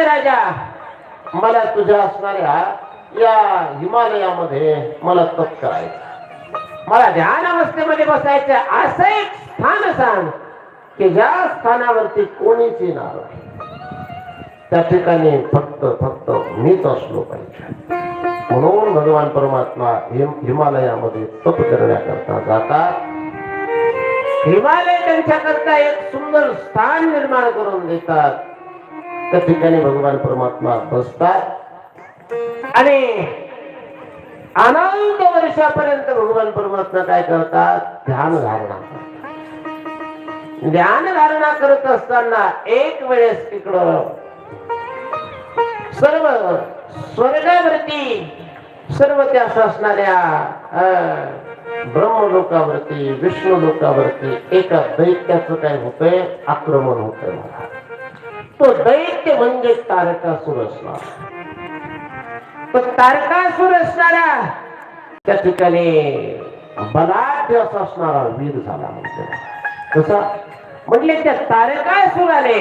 राजा, मला तुझ्या असणाऱ्या या हिमालयामध्ये मला तप करायचं, मला ध्यान अवस्थेमध्ये बसायचं, असं एक स्थान सांग की ज्या स्थानावरती कोणीच येणार नाही, त्या ठिकाणी फक्त फक्त मीच असलो पाहिजे. म्हणून भगवान परमात्मा हिमालयामध्ये तप करण्याकरता जातात. हिमालय त्यांच्याकरता एक सुंदर स्थान निर्माण करून देतात. त्या ठिकाणी भगवान परमात्मा बसतात आणि अनंत वर्षापर्यंत भगवान परमात्मा काय करतात, ध्यान धारणा करतात. ध्यान धारणा करत असताना एक वेळेस इकडं सर्व स्वर्गावरती, सर्व त्या असणाऱ्या ब्रह्मलोकावरती, विष्णू लोकावरती एका दैत्याचं काय होतंय, आक्रमण होतंय. मला तो दैत्य म्हणजे तारकासुर असणार. तो तारकासुर असणारा त्या ठिकाणी बलाढ्य असणारा वीर झाला. म्हणजे कसा म्हटले, त्या तारकासुराने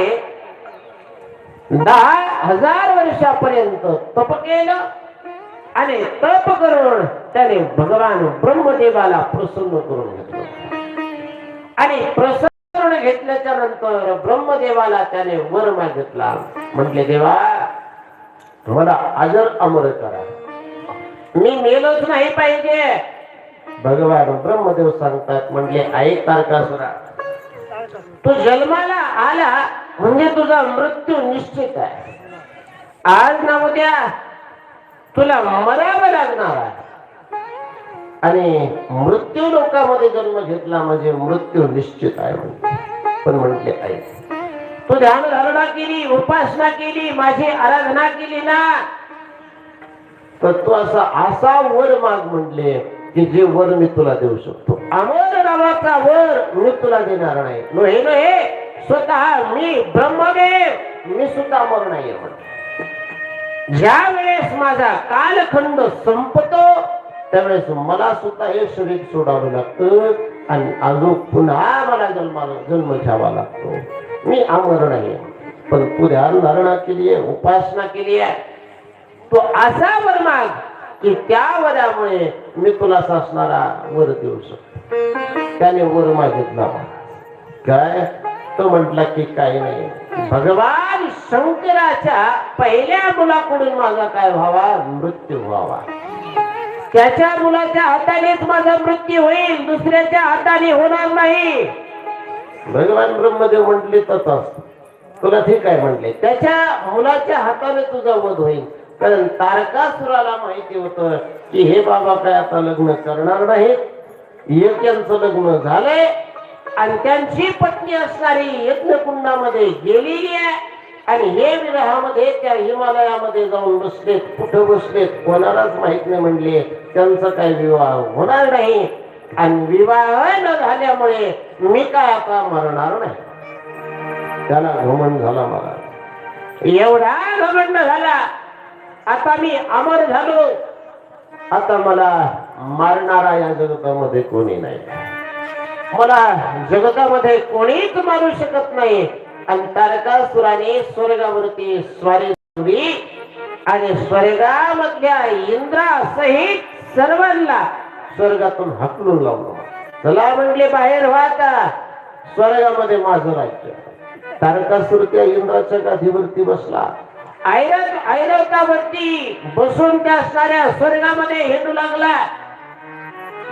10,000 वर्षापर्यंत तप केलं आणि तप करून त्याने भगवान ब्रह्मदेवाला प्रसन्न करून घेतलं. आणि प्रसन्न घेतल्याच्या नंतर ब्रह्मदेवाला त्याने वर मागितला. म्हटले, देवा मला अजर अमर करा, मी मेलोच नाही पाहिजे. भगवान ब्रह्मदेव सांगतात, म्हणले ऐक तारकासुरा, तू जन्माला आला म्हणजे तुझा मृत्यू निश्चित आहे. आज ना उद्या तुला मरावं लागणार आहे. आणि मृत्यू लोकामध्ये जन्म घेतला म्हणजे मृत्यू निश्चित आहे. पण म्हटले ऐक, तू ध्यान धारणा केली, उपासना केली, माझी आराधना केली ना, तर तू असा वर माग म्हटले की जे वर मी तुला देऊ शकतो. अमर नावाचा वर मी तुला देणार नाही. नव्हे नव्हे, स्वतः मी ब्रह्मदेव, मी सुद्धा अमर नाही म्हटले. ज्या वेळेस माझा कालखंड संपतो त्यावेळेस मला सुद्धा हे शरीर सोडावं लागतं आणि अजून पुन्हा मला जन्म घ्यावा लागतो. मी अमर नाही. पण तू ध्यान धारणा केली आहे, उपासना केली आहे, तो असा वर माग की त्या वरामुळे मी तुला असणारा वर देऊ शकतो. त्याने वर मागितला. काय तो म्हटला की काही नाही, भगवान शंकराच्या पहिल्या मुलाकडून माझा काय व्हावा, मृत्यू व्हावा. त्याच्या मुलाच्या हातानेच माझा मृत्यू होईल, दुसऱ्याच्या हाताने होणार नाही. भगवान ब्रह्मदेव म्हटले तसं तुला ठीक आहे म्हटले, त्याच्या मुलाच्या हाताने तुझा वध होईल. कारण तारकासुराला माहिती होतं की हे बाबा काय आता लग्न करणार नाहीत. एक यांचं लग्न झालंय आणि त्यांची पत्नी असणारी यज्ञकुंडामध्ये गेलेली आहे आणि हे विरहामध्ये त्या हिमालयामध्ये जाऊन बसलेत. कुठं बसलेत कोणालाच माहित नाही. म्हणले त्यांचा काही विवाह होणार नाही आणि विवाह न झाल्यामुळे मी काय आता मरणार नाही. त्याला घमंड झाला. मला एवढा घमंड झाला, आता मी अमर झालो, आता मला मारणारा या जगतामध्ये कोणी नाही, मला जगतामध्ये कोणीच मारू शकत नाही. आणि तारकासुराने स्वर्गावरती स्वारी केली आणि स्वर्गामधल्या इंद्रासहित सर्वांना स्वर्गातून हाकलून लावलं. चला म्हणले बाहेर व्हा, आता स्वर्गामध्ये माझं राज्य. तारकासुर त्या इंद्राच्या गादीवरती बसला. ऐरावतावरती बसून त्या साऱ्या स्वर्गामध्ये हिंडू लागला.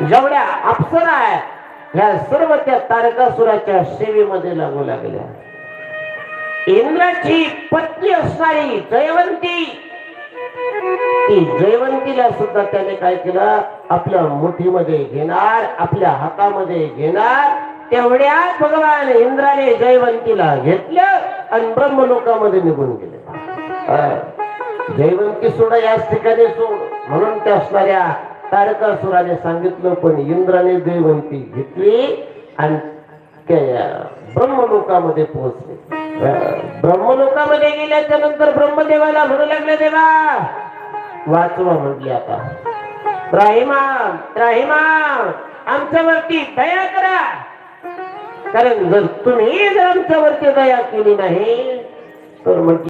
जेवढ्या अप्सरा आहे ह्या सर्व त्या तारकासुराच्या सेवेमध्ये लागू लागल्या. इंद्राची पत्नी असणारी जयवंती, ती जयवंतीला सुद्धा त्याने काय केलं, आपल्या मुठीमध्ये घेणार, आपल्या हातामध्ये घेणार. तेवढ्यात भगवान इंद्राने जयवंतीला घेतलं आणि ब्रह्मलोकामध्ये निघून गेले. जयवंती सोडा याच ठिकाणी सोड म्हणून त्या असणाऱ्या तारकासुराने सांगितलं. पण इंद्राने जयवंती घेतली आणि त्या ब्रह्मलोकामध्ये पोहोचले. ब्रह्मलोकामध्ये गेल्याच्या नंतर ब्रह्मदेवाला म्हणू लागले, देवा वाचवा म्हटले, आता त्राहिमाम त्राहिमाम आमच्यावरती दया करा. कारण जर तुम्ही जर आमच्यावरती दया केली नाही तर म्हटले